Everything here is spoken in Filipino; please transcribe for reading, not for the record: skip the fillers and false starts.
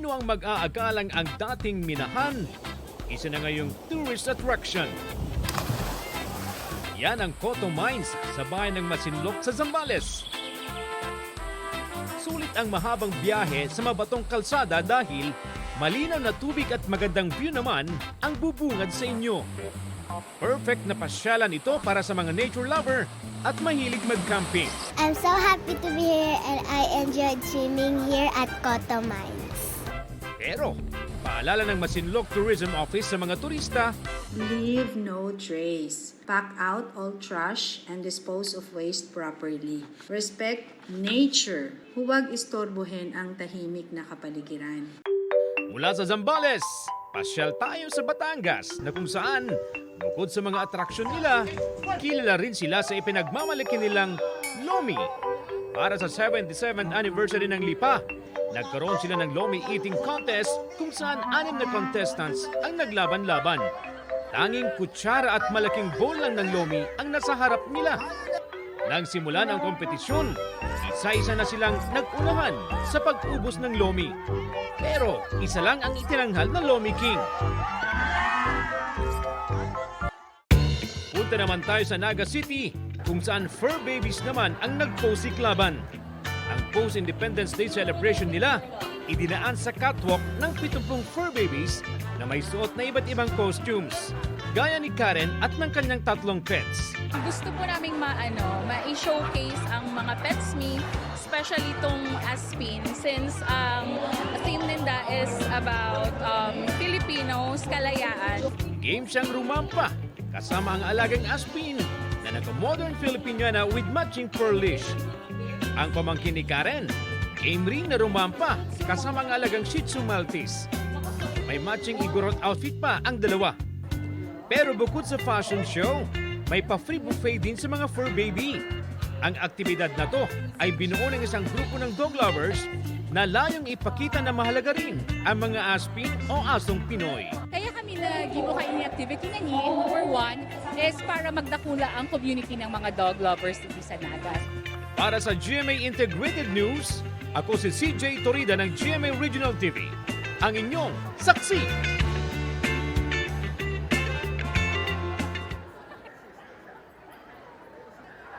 Sino ang mag-aakalang ang dating minahan? Isa na ngayong tourist attraction. Yan ang Cotto Mines sa bayan ng Masinloc sa Zambales. Sulit ang mahabang biyahe sa mabatong kalsada dahil malinaw na tubig at magandang view naman ang bubungad sa inyo. Perfect na pasyalan ito para sa mga nature lover at mahilig mag-camping. I'm so happy to be here and I enjoyed swimming here at Cotto Mines. Pero, paalala ng Masinloc Tourism Office sa mga turista, Leave no trace. Pack out all trash and dispose of waste properly. Respect nature. Huwag istorbohin ang tahimik na kapaligiran. mula sa Zambales, pasyal tayo sa Batangas na kung saan, bukod sa mga atraksyon nila, kilala rin sila sa ipinagmamalaki nilang Lomi. Para sa 77th anniversary ng Lipa, nagkaroon sila ng Lomi Eating Contest kung saan 6 na contestants ang naglaban-laban. Tanging kutsara at malaking bowl lang ng Lomi ang nasa harap nila. Nang simulan ang kompetisyon, isa-isa na silang nag-unahan sa pag-ubos ng Lomi. Pero isa lang ang itinanghal ng Lomi King. Punta naman tayo sa Naga City, kung saan fur babies naman ang nagposiklaban. Ang post-Independence Day celebration nila, idinaan sa catwalk ng 70 fur babies na may suot na iba't ibang costumes, gaya ni Karen at ng kanyang 3 pets. Gusto po naming ma-showcase ang mga pets me, especially itong Aspin, since theme nila is about Filipinos, kalayaan. Game siyang rumampa, kasama ang alagang Aspin na naka-modern Filipiniana with matching fur leash. Ang pamangkin ni Karen, game ring na rumampa, kasama ang alagang Shih Tzu Maltese. May matching igorot outfit pa ang dalawa. Pero bukod sa fashion show, may pa-free buffet din sa mga fur baby. Ang aktibidad na to ay binuo ng isang grupo ng dog lovers na layong ipakita na mahalaga rin ang mga Aspin o asong Pinoy. Kaya kami nag-gibo kayo ni activity na ni, number 1, is para magdakula ang community ng mga dog lovers dito sa Naga. Para sa GMA Integrated News, ako si CJ Torida ng GMA Regional TV, ang inyong saksi.